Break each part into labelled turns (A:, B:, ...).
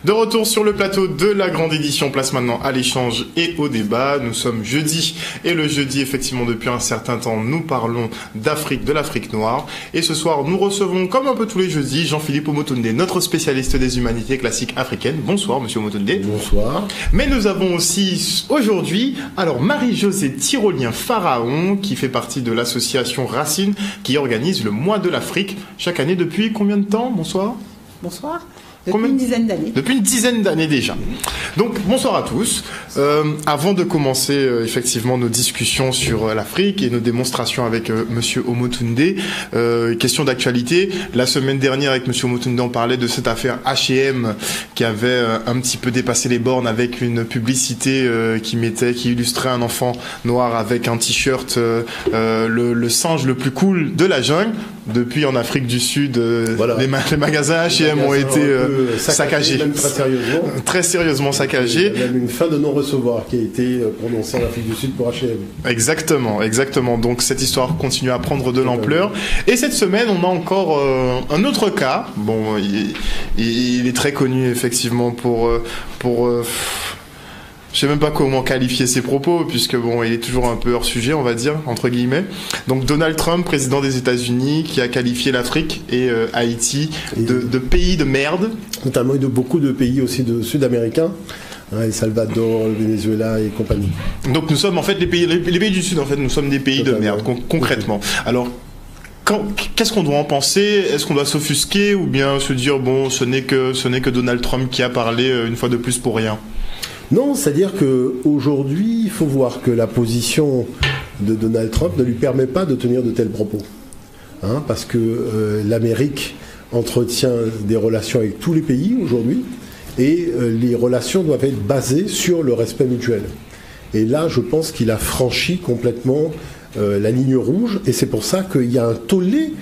A: De retour sur le plateau de la grande édition, place maintenant à l'échange et au débat. Nous sommes jeudi et le jeudi, effectivement, depuis un certain temps, nous parlons d'Afrique, de l'Afrique noire. Et ce soir, nous recevons, comme un peu tous les jeudis, Jean-Philippe Omotunde, notre spécialiste des humanités classiques africaines. Bonsoir, monsieur Omotunde.
B: Bonsoir.
A: Mais nous avons aussi aujourd'hui, alors Marie-Josée Tyrolien Pharaon, qui fait partie de l'association Racine, qui organise le mois de l'Afrique chaque année depuis combien de temps? Bonsoir.
C: Bonsoir. Depuis une dizaine d'années.
A: Depuis une dizaine d'années déjà. Donc, bonsoir à tous. Avant de commencer effectivement nos discussions sur l'Afrique et nos démonstrations avec Monsieur Omotunde, question d'actualité. La semaine dernière, avec Monsieur Omotunde, on parlait de cette affaire H&M qui avait un petit peu dépassé les bornes avec une publicité qui illustrait un enfant noir avec un t-shirt, le singe le plus cool de la jungle. Depuis, en Afrique du Sud, voilà. les magasins H&M ont été saccagés.
B: Même
A: très sérieusement saccagés.
B: Il y a même une fin de non-recevoir qui a été prononcée en Afrique du Sud pour H&M.
A: Exactement. Donc cette histoire continue à prendre de l'ampleur. Et cette semaine, on a encore un autre cas. Bon, il est très connu effectivement pour je sais même pas comment qualifier ses propos, puisque bon, il est toujours un peu hors sujet, on va dire, entre guillemets. Donc Donald Trump, président des États-Unis, qui a qualifié l'Afrique et Haïti de pays de merde.
B: Notamment de beaucoup de pays aussi sud-américains, El Salvador, le Venezuela et compagnie.
A: Donc nous sommes en fait les pays du Sud, en fait, nous sommes des pays
B: Totalement.
A: de merde, concrètement. Alors, qu'est-ce qu'on doit en penser? Est-ce qu'on doit s'offusquer ou bien se dire bon, ce n'est que Donald Trump qui a parlé une fois de plus pour rien?
B: Non, c'est-à-dire qu'aujourd'hui, il faut voir que la position de Donald Trump ne lui permet pas de tenir de tels propos. Parce que l'Amérique entretient des relations avec tous les pays aujourd'hui et les relations doivent être basées sur le respect mutuel. Et là, je pense qu'il a franchi complètement la ligne rouge et c'est pour ça qu'il y a un tollé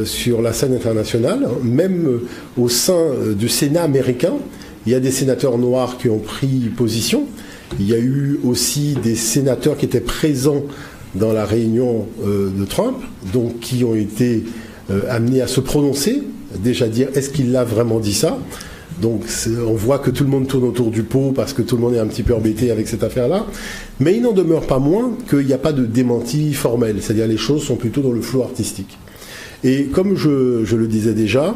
B: sur la scène internationale, même au sein du Sénat américain. Il y a des sénateurs noirs qui ont pris position. Il y a eu aussi des sénateurs qui étaient présents dans la réunion de Trump, donc qui ont été amenés à se prononcer, déjà dire est-ce qu'il a vraiment dit ça. Donc on voit que tout le monde tourne autour du pot parce que tout le monde est un petit peu embêté avec cette affaire-là. Mais il n'en demeure pas moins qu'il n'y a pas de démenti formel, c'est-à-dire les choses sont plutôt dans le flou artistique. Et comme je le disais déjà,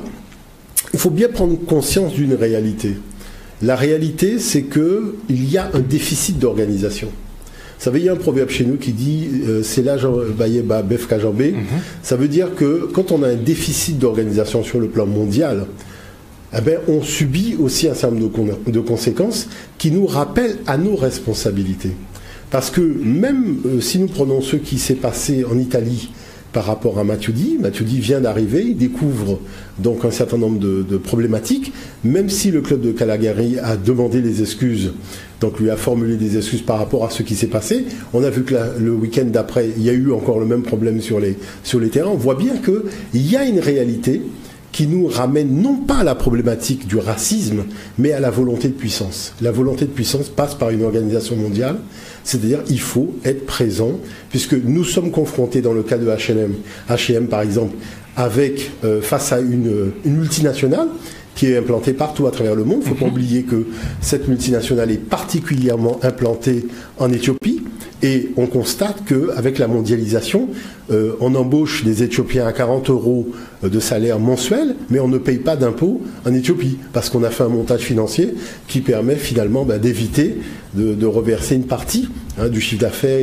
B: il faut bien prendre conscience d'une réalité. La réalité, c'est qu'il y a un déficit d'organisation. Vous savez, il y a un proverbe chez nous qui dit c'est là bef kajambé. Ça veut dire que quand on a un déficit d'organisation sur le plan mondial, on subit aussi un certain nombre de conséquences qui nous rappellent à nos responsabilités. Parce que même si nous prenons ce qui s'est passé en Italie par rapport à Matuidi vient d'arriver, il découvre donc un certain nombre de problématiques, même si le club de Calgary a demandé les excuses, donc lui a formulé des excuses par rapport à ce qui s'est passé. On a vu que le week-end d'après, il y a eu encore le même problème sur les terrains. On voit bien qu'il y a une réalité qui nous ramène non pas à la problématique du racisme, mais à la volonté de puissance. La volonté de puissance passe par une organisation mondiale, c'est-à-dire il faut être présent, puisque nous sommes confrontés dans le cas de H&M par exemple, avec face à une multinationale qui est implantée partout à travers le monde. Il ne faut pas oublier que cette multinationale est particulièrement implantée en Éthiopie. Et on constate qu'avec la mondialisation, on embauche des Éthiopiens à 40 € de salaire mensuel, mais on ne paye pas d'impôts en Éthiopie, parce qu'on a fait un montage financier qui permet finalement d'éviter de reverser une partie du chiffre d'affaires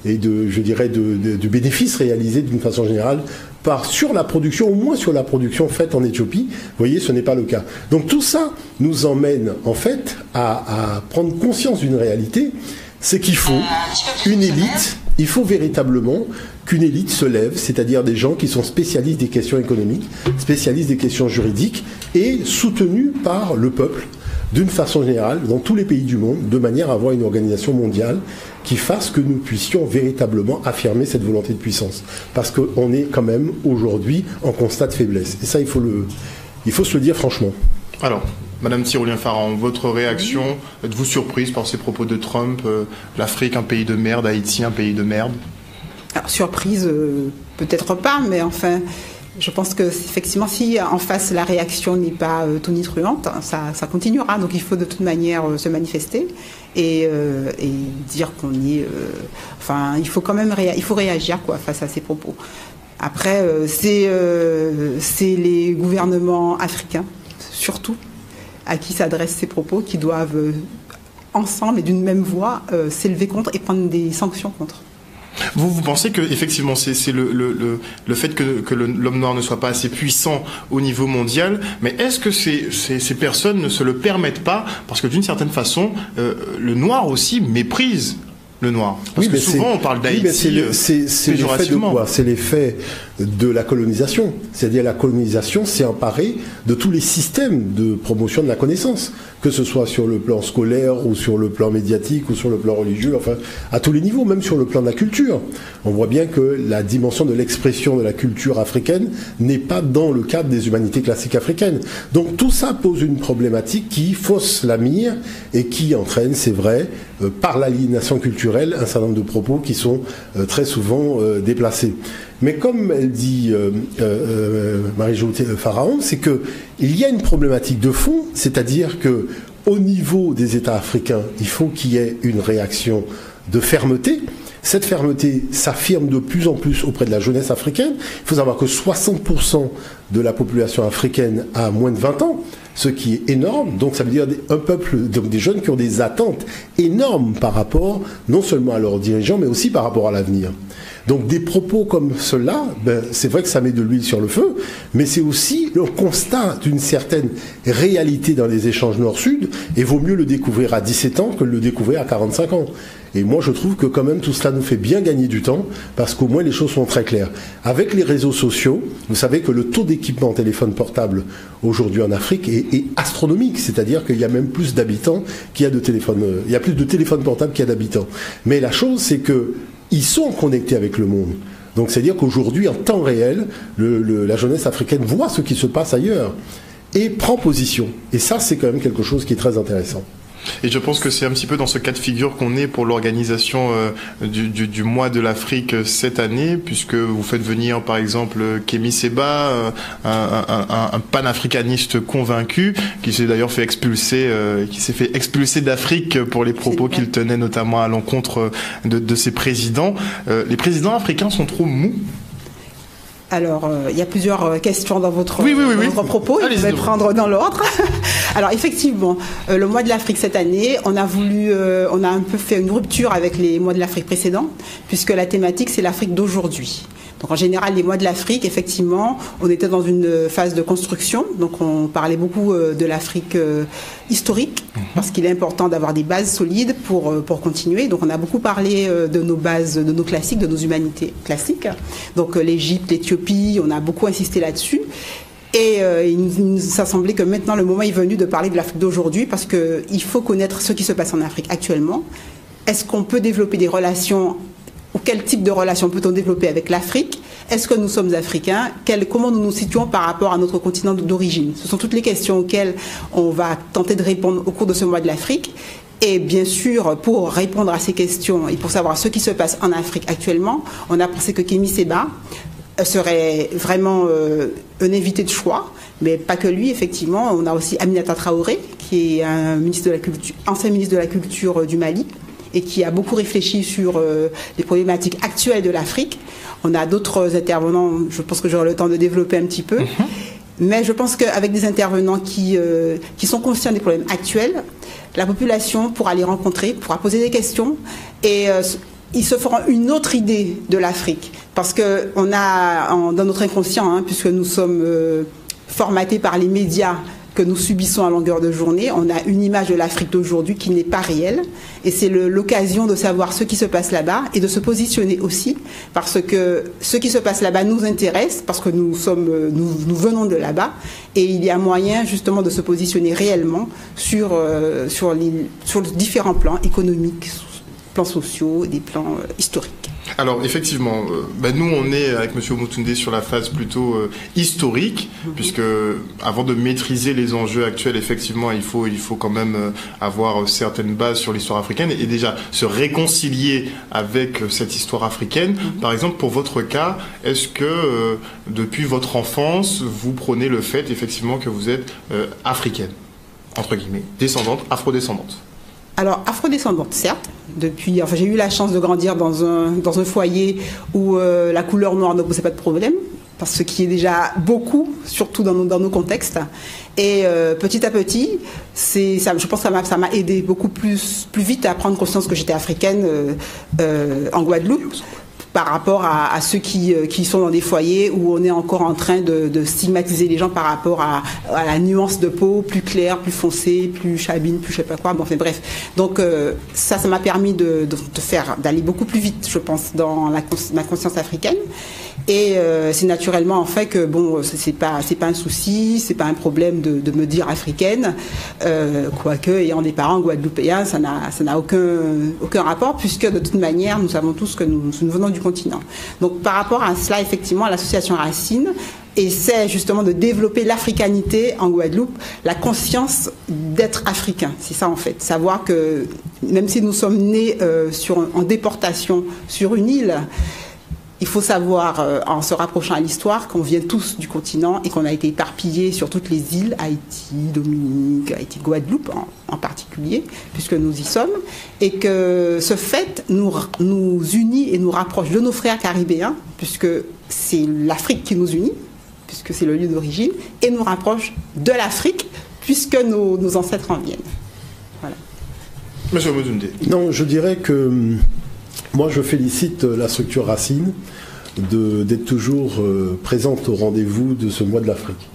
B: et de bénéfices réalisés d'une façon générale sur la production, au moins sur la production faite en Éthiopie. Vous voyez, ce n'est pas le cas. Donc tout ça nous emmène en fait à prendre conscience d'une réalité, c'est qu'il faut une élite, il faut véritablement qu'une élite se lève, c'est-à-dire des gens qui sont spécialistes des questions économiques, spécialistes des questions juridiques et soutenus par le peuple d'une façon générale dans tous les pays du monde, de manière à avoir une organisation mondiale qui fasse que nous puissions véritablement affirmer cette volonté de puissance. Parce qu'on est quand même aujourd'hui en constat de faiblesse. Et ça, il faut se le dire franchement.
A: Alors, Madame Tyrolien Pharaon, votre réaction, êtes-vous surprise par ces propos de Trump, l'Afrique un pays de merde, Haïti un pays de merde?
C: Alors surprise, peut-être pas, mais enfin, Je pense que effectivement, si en face la réaction n'est pas tonitruante, ça continuera. Donc il faut de toute manière se manifester et dire qu'on y est. Enfin, il faut quand même réagir quoi face à ces propos. Après, c'est les gouvernements africains, surtout, à qui s'adressent ces propos, qui doivent ensemble et d'une même voix s'élever contre et prendre des sanctions contre.
A: Vous pensez que effectivement c'est le fait que l'homme noir ne soit pas assez puissant au niveau mondial, mais est-ce que ces personnes ne se le permettent pas parce que d'une certaine façon le noir aussi méprise le noir. Parce que souvent on parle d'Haïti
B: c'est l'effet de quoi? C'est l'effet de la colonisation. C'est-à-dire la colonisation s'est emparée de tous les systèmes de promotion de la connaissance, que ce soit sur le plan scolaire ou sur le plan médiatique ou sur le plan religieux, enfin à tous les niveaux, même sur le plan de la culture. On voit bien que la dimension de l'expression de la culture africaine n'est pas dans le cadre des humanités classiques africaines. Donc tout ça pose une problématique qui fausse la mire et qui entraîne, c'est vrai, par l'aliénation culturelle, un certain nombre de propos qui sont très souvent déplacés. Mais comme elle dit Marie-Jo Pharaon, c'est que il y a une problématique de fond, c'est-à-dire que au niveau des États africains, il faut qu'il y ait une réaction de fermeté. Cette fermeté s'affirme de plus en plus auprès de la jeunesse africaine. Il faut savoir que 60% de la population africaine a moins de 20 ans, ce qui est énorme. Donc ça veut dire un peuple, donc des jeunes qui ont des attentes énormes par rapport non seulement à leurs dirigeants, mais aussi par rapport à l'avenir. Donc des propos comme ceux-là, c'est vrai que ça met de l'huile sur le feu, mais c'est aussi le constat d'une certaine réalité dans les échanges nord-sud, et vaut mieux le découvrir à 17 ans que le découvrir à 45 ans. Et moi, je trouve que quand même tout cela nous fait bien gagner du temps, parce qu'au moins les choses sont très claires. Avec les réseaux sociaux, vous savez que le taux d'équipement en téléphone portable aujourd'hui en Afrique est astronomique, c'est-à-dire qu'il y a même plus d'habitants qu'il y a de téléphones, il y a plus de téléphones portables qu'il y a d'habitants. Mais la chose, c'est que ils sont connectés avec le monde. Donc c'est-à-dire qu'aujourd'hui, en temps réel, la jeunesse africaine voit ce qui se passe ailleurs et prend position. Et ça, c'est quand même quelque chose qui est très intéressant.
A: Et je pense que c'est un petit peu dans ce cas de figure qu'on est pour l'organisation du mois de l'Afrique cette année, puisque vous faites venir par exemple Kémy Séba, un panafricaniste convaincu, qui s'est d'ailleurs fait expulser, d'Afrique pour les propos qu'il tenait notamment à l'encontre de ses présidents. Les présidents africains sont trop mous?
C: Alors, il y a plusieurs questions dans votre propos,
A: je
C: vais prendre dans l'ordre. Alors, effectivement, le mois de l'Afrique cette année, on a un peu fait une rupture avec les mois de l'Afrique précédents, puisque la thématique, c'est l'Afrique d'aujourd'hui. Donc en général, les mois de l'Afrique, effectivement, on était dans une phase de construction. Donc on parlait beaucoup de l'Afrique historique, parce qu'il est important d'avoir des bases solides pour continuer. Donc on a beaucoup parlé de nos bases, de nos classiques, de nos humanités classiques. Donc l'Égypte, l'Éthiopie, on a beaucoup insisté là-dessus. Et il nous a semblé que maintenant le moment est venu de parler de l'Afrique d'aujourd'hui, parce qu'il faut connaître ce qui se passe en Afrique actuellement. Est-ce qu'on peut développer des relations, ou quel type de relations peut-on développer avec l'Afrique? Est-ce que nous sommes africains? Comment nous nous situons par rapport à notre continent d'origine? Ce sont toutes les questions auxquelles on va tenter de répondre au cours de ce mois de l'Afrique. Et bien sûr, pour répondre à ces questions et pour savoir ce qui se passe en Afrique actuellement, on a pensé que Kémy Séba serait vraiment un invité de choix, mais pas que lui, effectivement. On a aussi Aminata Traoré, qui est un ancien ministre de la Culture du Mali, et qui a beaucoup réfléchi sur les problématiques actuelles de l'Afrique. On a d'autres intervenants, je pense que j'aurai le temps de développer un petit peu. Mais je pense qu'avec des intervenants qui sont conscients des problèmes actuels, la population pourra les rencontrer, pourra poser des questions, et ils se feront une autre idée de l'Afrique. Parce qu'on a, dans notre inconscient, puisque nous sommes formatés par les médias que nous subissons à longueur de journée, on a une image de l'Afrique d'aujourd'hui qui n'est pas réelle, et c'est l'occasion de savoir ce qui se passe là-bas et de se positionner aussi, parce que ce qui se passe là-bas nous intéresse, parce que nous venons de là-bas, et il y a moyen justement de se positionner réellement sur différents plans économiques, plans sociaux, des plans historiques.
A: Alors effectivement, nous on est avec M. Omotunde sur la phase plutôt historique, puisque avant de maîtriser les enjeux actuels, effectivement, il faut quand même avoir certaines bases sur l'histoire africaine et déjà se réconcilier avec cette histoire africaine. Par exemple, pour votre cas, est-ce que depuis votre enfance, vous prenez le fait effectivement que vous êtes africaine, entre guillemets, descendante, afrodescendante?
C: Alors, afrodescendante, certes. J'ai eu la chance de grandir dans un foyer où la couleur noire ne posait pas de problème, parce que qui est déjà beaucoup, surtout dans nos contextes. Et petit à petit, je pense que ça m'a aidé beaucoup plus vite à prendre conscience que j'étais africaine en Guadeloupe, par rapport à ceux qui sont dans des foyers où on est encore en train de stigmatiser les gens par rapport à la nuance de peau plus claire, plus foncée, plus chabine, plus je sais pas quoi. Bon, enfin bref. Donc ça m'a permis d'aller beaucoup plus vite, je pense, dans ma conscience africaine. Et c'est naturellement en fait que bon, c'est pas un souci, c'est pas un problème de me dire africaine, quoique ayant des parents guadeloupéens, ça n'a aucun rapport, puisque de toute manière nous savons tous que nous venons du continent. Donc par rapport à cela, effectivement, l'association Racine essaie justement de développer l'africanité en Guadeloupe, la conscience d'être africain. C'est ça en fait, savoir que même si nous sommes nés en déportation sur une île, il faut savoir, en se rapprochant à l'histoire, qu'on vient tous du continent et qu'on a été éparpillés sur toutes les îles, Haïti, Dominique, Haïti, Guadeloupe en particulier, puisque nous y sommes, et que ce fait nous unit et nous rapproche de nos frères caribéens, puisque c'est l'Afrique qui nous unit, puisque c'est le lieu d'origine, et nous rapproche de l'Afrique, puisque nos ancêtres en viennent. Voilà.
A: Monsieur Omotunde.
B: Non, je dirais que moi, je félicite la structure Racine d'être toujours présente au rendez-vous de ce mois de l'Afrique.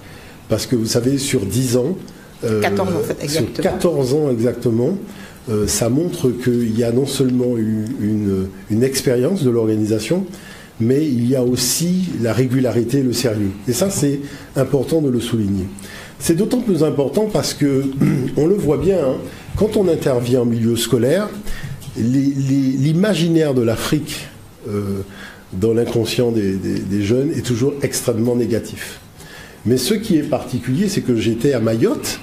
B: Parce que vous savez, sur 10 ans,
C: 14 ans, en fait, exactement.
B: Sur 14 ans exactement, ça montre qu'il y a non seulement eu une expérience de l'organisation, mais il y a aussi la régularité et le sérieux. Et ça, c'est important de le souligner. C'est d'autant plus important parce que, on le voit bien, hein, quand on intervient en milieu scolaire, l'imaginaire de l'Afrique dans l'inconscient des jeunes est toujours extrêmement négatif. Mais ce qui est particulier, c'est que j'étais à Mayotte,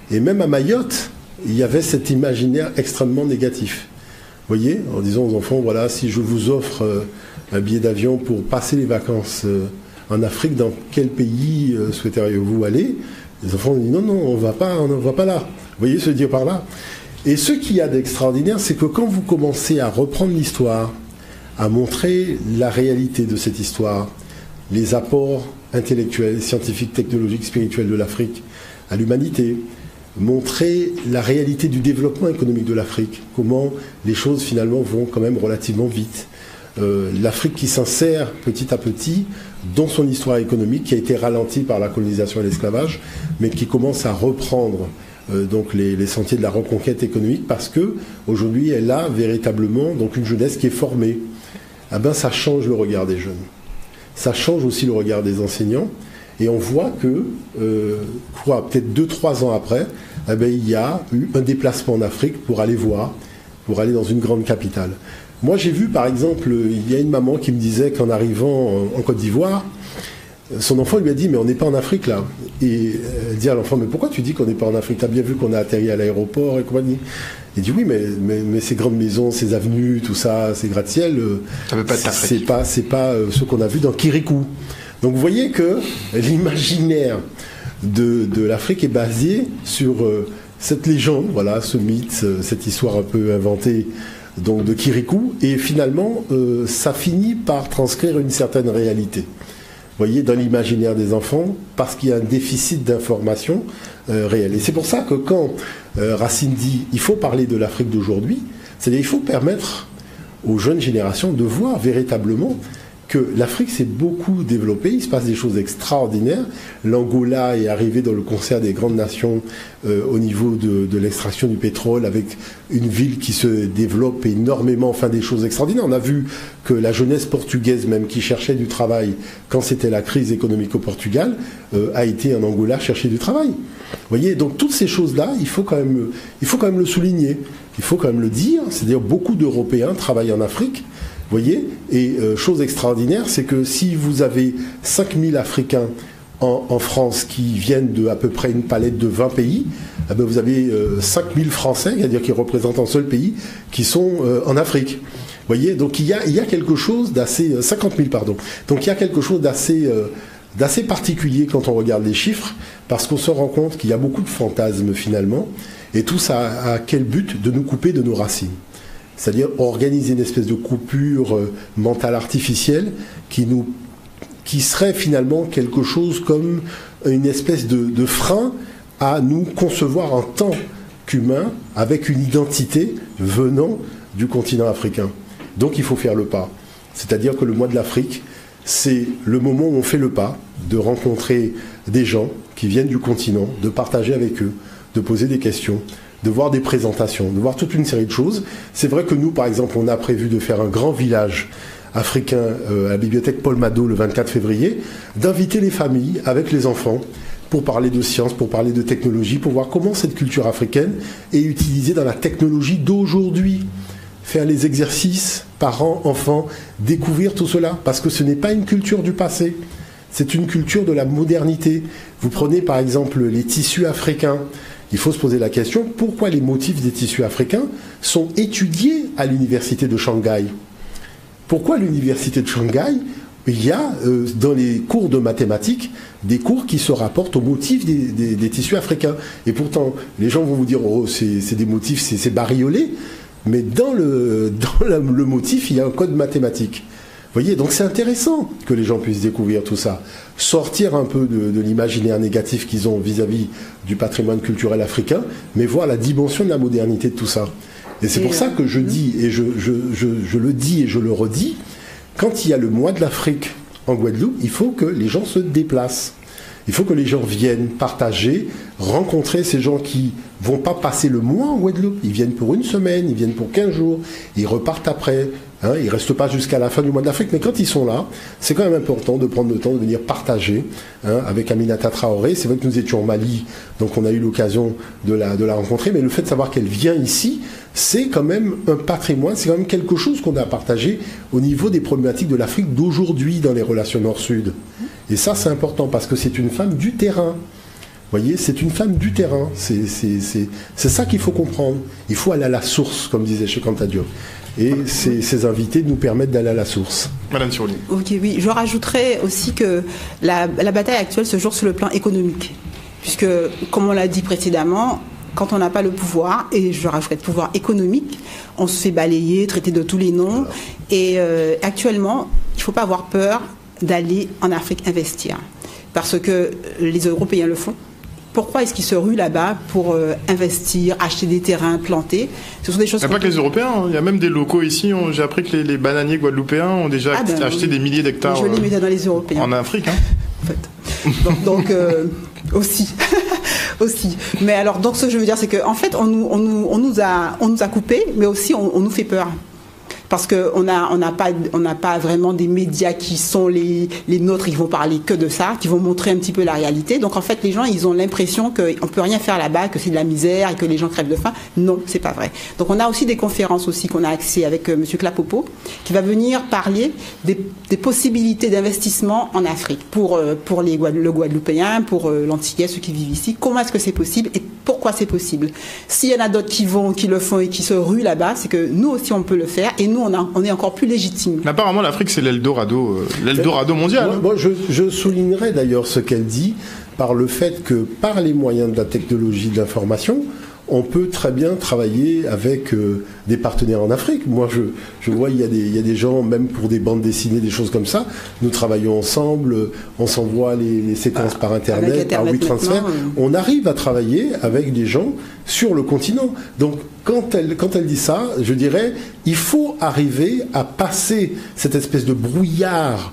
B: et même à Mayotte, il y avait cet imaginaire extrêmement négatif. Vous voyez, en disant aux enfants, voilà, si je vous offre un billet d'avion pour passer les vacances en Afrique, dans quel pays souhaiteriez-vous aller? Les enfants ont dit, non, on ne va pas là. Vous voyez ce dire par là? Et ce qu'il y a d'extraordinaire, c'est que quand vous commencez à reprendre l'histoire, à montrer la réalité de cette histoire, les apports intellectuels, scientifiques, technologiques, spirituels de l'Afrique à l'humanité, montrer la réalité du développement économique de l'Afrique, comment les choses finalement vont quand même relativement vite. L'Afrique qui s'insère petit à petit dans son histoire économique, qui a été ralentie par la colonisation et l'esclavage, mais qui commence à reprendre donc les sentiers de la reconquête économique, parce que aujourd'hui elle a véritablement donc une jeunesse qui est formée. Ah ben ça change le regard des jeunes, ça change aussi le regard des enseignants, et on voit que peut-être 2-3 ans après, eh ben, il y a eu un déplacement en Afrique pour aller dans une grande capitale. Moi j'ai vu par exemple, il y a une maman qui me disait qu'en arrivant en Côte d'Ivoire, son enfant lui a dit, mais on n'est pas en Afrique là. Et elle dit à l'enfant, mais pourquoi tu dis qu'on n'est pas en Afrique? T'as bien vu qu'on a atterri à l'aéroport et compagnie. Il dit, oui, mais ces grandes maisons, ces avenues, tout ça, ces gratte-ciel, c'est pas ce qu'on a vu dans Kirikou. Donc vous voyez que l'imaginaire de l'Afrique est basé sur cette légende, voilà, ce mythe, cette histoire un peu inventée donc de Kirikou, et finalement ça finit par transcrire une certaine réalité. Vous voyez, dans l'imaginaire des enfants, parce qu'il y a un déficit d'information réelle. Et c'est pour ça que quand Racine dit il faut parler de l'Afrique d'aujourd'hui, c'est-à-dire il faut permettre aux jeunes générations de voir véritablement que l'Afrique s'est beaucoup développée, il se passe des choses extraordinaires. L'Angola est arrivé dans le concert des grandes nations au niveau de l'extraction du pétrole, avec une ville qui se développe énormément, enfin des choses extraordinaires. On a vu que la jeunesse portugaise même qui cherchait du travail quand c'était la crise économique au Portugal a été en Angola chercher du travail. Vous voyez, donc toutes ces choses-là, il faut quand même le souligner, il faut quand même le dire. C'est-à-dire beaucoup d'Européens travaillent en Afrique, voyez. Et chose extraordinaire, c'est que si vous avez 5000 Africains en France qui viennent de à peu près une palette de 20 pays, eh bien vous avez 5000 Français, c'est-à-dire qui représentent un seul pays, qui sont en Afrique. Vous voyez, donc il y a quelque chose d'assez 50 000, pardon. Donc il y a quelque chose d'assez particulier quand on regarde les chiffres, parce qu'on se rend compte qu'il y a beaucoup de fantasmes finalement, et tout ça a quel but? De nous couper de nos racines. C'est-à-dire organiser une espèce de coupure mentale artificielle qui serait finalement quelque chose comme une espèce de frein à nous concevoir en tant qu'humains avec une identité venant du continent africain. Donc il faut faire le pas. C'est-à-dire que le mois de l'Afrique, c'est le moment où on fait le pas de rencontrer des gens qui viennent du continent, de partager avec eux, de poser des questions, de voir des présentations, de voir toute une série de choses. C'est vrai que nous, par exemple, on a prévu de faire un grand village africain à la bibliothèque Paul Maddot le 24 février, d'inviter les familles avec les enfants pour parler de science, pour parler de technologie, pour voir comment cette culture africaine est utilisée dans la technologie d'aujourd'hui. Faire les exercices, parents, enfants, découvrir tout cela, parce que ce n'est pas une culture du passé, c'est une culture de la modernité. Vous prenez par exemple les tissus africains, il faut se poser la question, pourquoi les motifs des tissus africains sont étudiés à l'université de Shanghai? Pourquoi l'université de Shanghai, il y a dans les cours de mathématiques des cours qui se rapportent aux motifs des tissus africains? Et pourtant, les gens vont vous dire, oh, c'est des motifs, c'est bariolé. Mais dans le motif, il y a un code mathématique. Vous voyez, donc c'est intéressant que les gens puissent découvrir tout ça. Sortir un peu de l'imaginaire négatif qu'ils ont vis-à-vis du patrimoine culturel africain, mais voir la dimension de la modernité de tout ça. Et c'est pour ça que je dis, et je le dis et je le redis, quand il y a le mois de l'Afrique en Guadeloupe, il faut que les gens se déplacent. Il faut que les gens viennent partager, rencontrer ces gens qui vont pas passer le mois en Guadeloupe. Ils viennent pour une semaine, ils viennent pour 15 jours, ils repartent après. Hein, ils restent pas jusqu'à la fin du mois de l'Afrique, mais quand ils sont là, c'est quand même important de prendre le temps de venir partager avec Aminata Traoré. C'est vrai que nous étions au Mali, donc on a eu l'occasion de la rencontrer, mais le fait de savoir qu'elle vient ici, c'est quand même un patrimoine, c'est quand même quelque chose qu'on a partagé au niveau des problématiques de l'Afrique d'aujourd'hui dans les relations Nord-Sud. Et ça, c'est important parce que c'est une femme du terrain. Vous voyez, c'est une femme du terrain. C'est ça qu'il faut comprendre. Il faut aller à la source, comme disait Cheikh Anta Diop. Et ces invités nous permettent d'aller à la source.
A: Madame Turli.
C: Ok, oui. Je rajouterais aussi que la bataille actuelle se joue sur le plan économique. Puisque, comme on l'a dit précédemment, quand on n'a pas le pouvoir, et je rajouterais le pouvoir économique, on se fait balayer, traiter de tous les noms. Et actuellement, il ne faut pas avoir peur d'aller en Afrique investir. Parce que les Européens le font. Pourquoi est-ce qu'ils se ruent là-bas pour investir, acheter des terrains, planter? Ce sont des choses.
A: Il n'y a pas que les Européens, hein. Il y a même des locaux ici. J'ai appris que les bananiers guadeloupéens ont déjà acheté des milliers d'hectares.
C: Je les mets dans les Européens.
A: En Afrique, hein.
C: En fait. Donc aussi. aussi. Mais alors, donc ce que je veux dire, c'est qu'en fait, on nous a coupés, mais aussi on nous fait peur. Parce qu'on n'a pas vraiment des médias qui sont les nôtres, ils vont parler que de ça, qui vont montrer un petit peu la réalité. Donc en fait, les gens, ils ont l'impression qu'on ne peut rien faire là-bas, que c'est de la misère et que les gens crèvent de faim. Non, c'est pas vrai. Donc on a aussi des conférences aussi qu'on a accès avec M. Clapopo, qui va venir parler des possibilités d'investissement en Afrique pour le Guadeloupéen, pour l'Antillais, ceux qui vivent ici. Comment est-ce que c'est possible et pourquoi c'est possible? S'il y en a d'autres qui le font et qui se ruent là-bas, c'est que nous aussi on peut le faire et nous on est encore plus légitime.
A: Apparemment, l'Afrique, c'est l'Eldorado mondial.
B: Moi, je soulignerais d'ailleurs ce qu'elle dit par le fait que, par les moyens de la technologie de l'information, on peut très bien travailler avec des partenaires en Afrique. Moi, je vois, il y a des gens, même pour des bandes dessinées, des choses comme ça, nous travaillons ensemble, on s'envoie les séquences par Internet, par WeTransfer. On arrive à travailler avec des gens sur le continent. Donc, quand elle dit ça, je dirais, il faut arriver à passer cette espèce de brouillard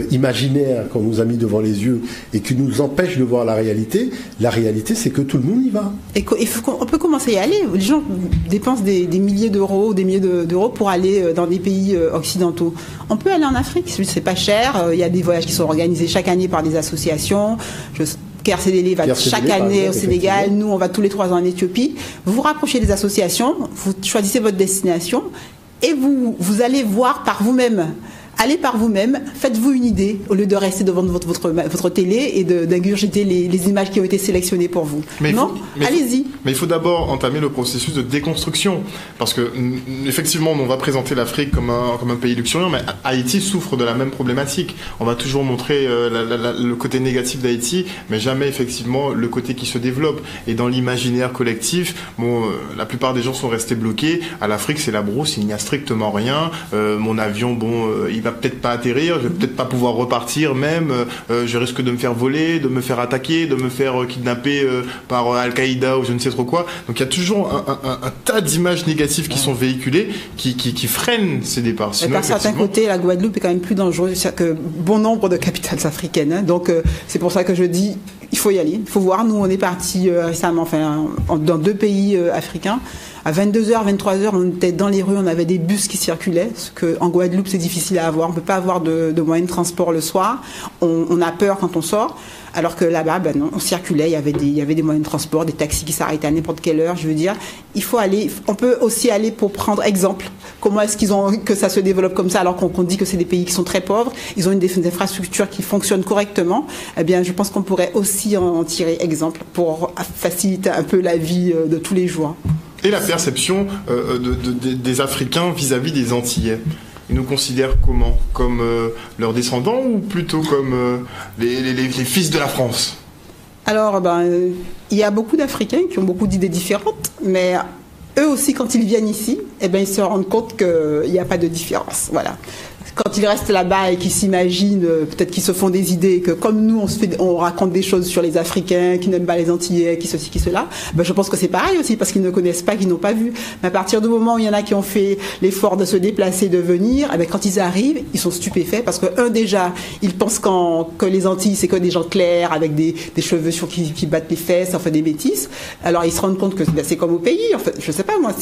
B: imaginaire qu'on nous a mis devant les yeux et qui nous empêche de voir la réalité. La réalité, c'est que tout le monde y va.
C: Et on peut commencer à y aller. Les gens dépensent des milliers d'euros, des milliers d'euros pour aller dans des pays occidentaux. On peut aller en Afrique, c'est pas cher. Il y a des voyages qui sont organisés chaque année par des associations. KRCDL va chaque année au Sénégal, nous on va tous les 3 ans en Éthiopie. Vous vous rapprochez des associations, vous choisissez votre destination et vous allez voir par vous-même. Allez par vous-même, faites-vous une idée au lieu de rester devant votre télé et d'ingurgiter les images qui ont été sélectionnées pour vous. Allez-y.
A: Mais il faut d'abord entamer le processus de déconstruction, parce que effectivement, on va présenter l'Afrique comme un pays luxuriant, mais Haïti souffre de la même problématique. On va toujours montrer le côté négatif d'Haïti, mais jamais effectivement le côté qui se développe. Et dans l'imaginaire collectif, la plupart des gens sont restés bloqués. À l'Afrique, c'est la brousse, il n'y a strictement rien. Mon avion, il va peut-être pas atterrir, je vais peut-être pas pouvoir repartir même, je risque de me faire voler, de me faire attaquer, de me faire kidnapper par Al-Qaïda ou je ne sais trop quoi. Donc il y a toujours un tas d'images négatives qui sont véhiculées, qui freinent ces départs.
C: Sinon, par certains côtés, la Guadeloupe est quand même plus dangereuse que bon nombre de capitales africaines. Hein. Donc c'est pour ça que je dis, il faut y aller, il faut voir. Nous, on est partis récemment, dans 2 pays africains. À 22h, 23h, on était dans les rues, on avait des bus qui circulaient, parce qu'en Guadeloupe, c'est difficile à avoir. On ne peut pas avoir de moyens de transport le soir. On a peur quand on sort. Alors que là-bas, non, on circulait, il y avait des moyens de transport, des taxis qui s'arrêtaient à n'importe quelle heure. Je veux dire, il faut aller. On peut aussi aller pour prendre exemple. Comment est-ce que ça se développe comme ça, alors qu'on dit que c'est des pays qui sont très pauvres. Ils ont des infrastructures qui fonctionnent correctement. Eh bien, je pense qu'on pourrait aussi en tirer exemple pour faciliter un peu la vie de tous les jours.
A: Et la perception des Africains vis-à-vis des Antillais. Ils nous considèrent comment? Comme leurs descendants ou plutôt comme les fils de la France?
C: Alors, il y a beaucoup d'Africains qui ont beaucoup d'idées différentes, mais eux aussi, quand ils viennent ici, ils se rendent compte qu'il n'y a pas de différence. Voilà. Quand ils restent là-bas et qu'ils s'imaginent, peut-être qu'ils se font des idées, que comme nous, on raconte des choses sur les Africains, qui n'aiment pas les Antillais, qui ceci, qui cela, je pense que c'est pareil aussi, parce qu'ils ne connaissent pas, qu'ils n'ont pas vu. Mais à partir du moment où il y en a qui ont fait l'effort de se déplacer, de venir, quand ils arrivent, ils sont stupéfaits, parce que, déjà, ils pensent que les Antilles, c'est que des gens clairs, avec des cheveux qui battent les fesses, des métis. Alors, ils se rendent compte que c'est comme au pays, en fait. Je sais pas, moi,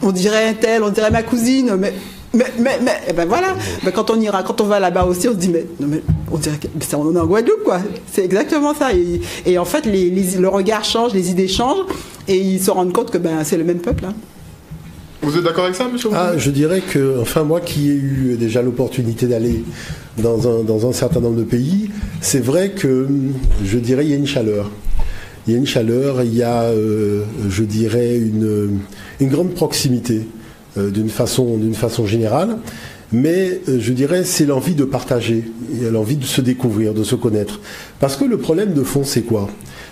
C: on dirait un tel, on dirait ma cousine, mais voilà. Quand on va là-bas aussi, on se dit on dirait on est en Guadeloupe, quoi. C'est exactement ça. Et en fait, le regard change, les idées changent, et ils se rendent compte que c'est le même peuple. Hein.
A: Vous êtes d'accord avec ça, monsieur?
B: Je dirais que, moi qui ai eu déjà l'opportunité d'aller dans un certain nombre de pays, c'est vrai que je dirais il y a une chaleur. Il y a une chaleur, il y a, je dirais, une grande proximité. D'une façon générale, mais je dirais c'est l'envie de partager, l'envie de se découvrir, de se connaître. Parce que le problème de fond, c'est quoi?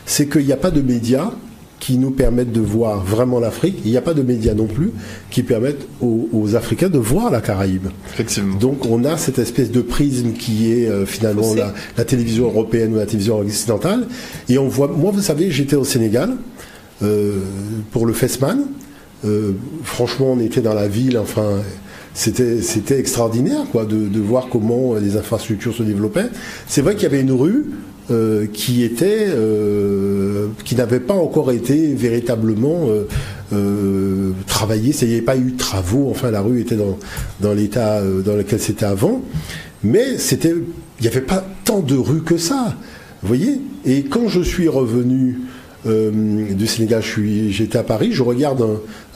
B: C'est qu'il n'y a pas de médias qui nous permettent de voir vraiment l'Afrique. Il n'y a pas de médias non plus qui permettent aux Africains de voir la Caraïbe.
A: Effectivement.
B: Donc on a cette espèce de prisme qui est finalement la télévision européenne ou la télévision occidentale. Et on voit, moi vous savez, j'étais au Sénégal pour le FESMAN. Franchement, on était dans la ville, c'était extraordinaire, quoi, de voir comment les infrastructures se développaient. C'est vrai qu'il y avait une rue qui n'avait pas encore été véritablement travaillée. Il n'y avait pas eu de travaux. La rue était dans l'état dans lequel c'était avant, mais il n'y avait pas tant de rues que ça. Vous voyez. Et quand je suis revenu du Sénégal, j'étais à Paris, je regarde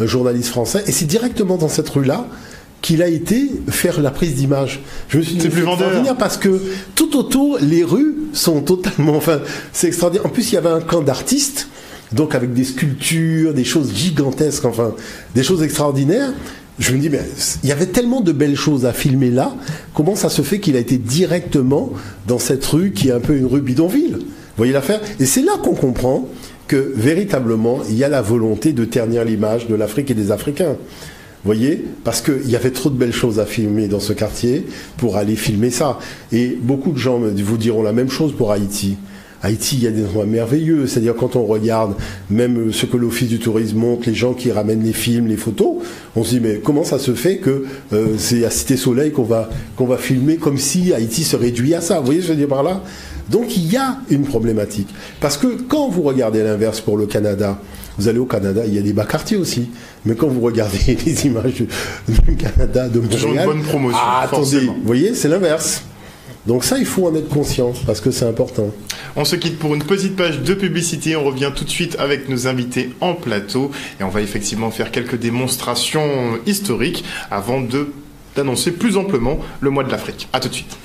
B: un journaliste français, et c'est directement dans cette rue-là qu'il a été faire la prise d'image. Je me suis dit,
A: c'est plus vendeur.
B: Parce que tout autour, les rues sont totalement, c'est extraordinaire. En plus, il y avait un camp d'artistes, donc avec des sculptures, des choses gigantesques, des choses extraordinaires. Je me dis, mais il y avait tellement de belles choses à filmer là, comment ça se fait qu'il a été directement dans cette rue qui est un peu une rue bidonville? Vous voyez l'affaire? Et c'est là qu'on comprend que véritablement, il y a la volonté de ternir l'image de l'Afrique et des Africains. Vous voyez? Parce qu'il y avait trop de belles choses à filmer dans ce quartier pour aller filmer ça. Et beaucoup de gens vous diront la même chose pour Haïti. Haïti, il y a des endroits merveilleux. C'est-à-dire quand on regarde même ce que l'Office du tourisme montre, les gens qui ramènent les films, les photos, on se dit mais comment ça se fait que c'est à Cité Soleil qu'on va filmer comme si Haïti se réduit à ça? Vous voyez ce que je veux dire par là? Donc il y a une problématique. Parce que quand vous regardez l'inverse pour le Canada, vous allez au Canada, il y a des bas quartiers aussi. Mais quand vous regardez les images du Canada, de Montréal...
A: Toujours une bonne promotion,
B: attendez, vous voyez, c'est l'inverse. Donc ça, il faut en être conscient, parce que c'est important.
A: On se quitte pour une petite page de publicité. On revient tout de suite avec nos invités en plateau. Et on va effectivement faire quelques démonstrations historiques avant d'annoncer plus amplement le mois de l'Afrique. À tout de suite.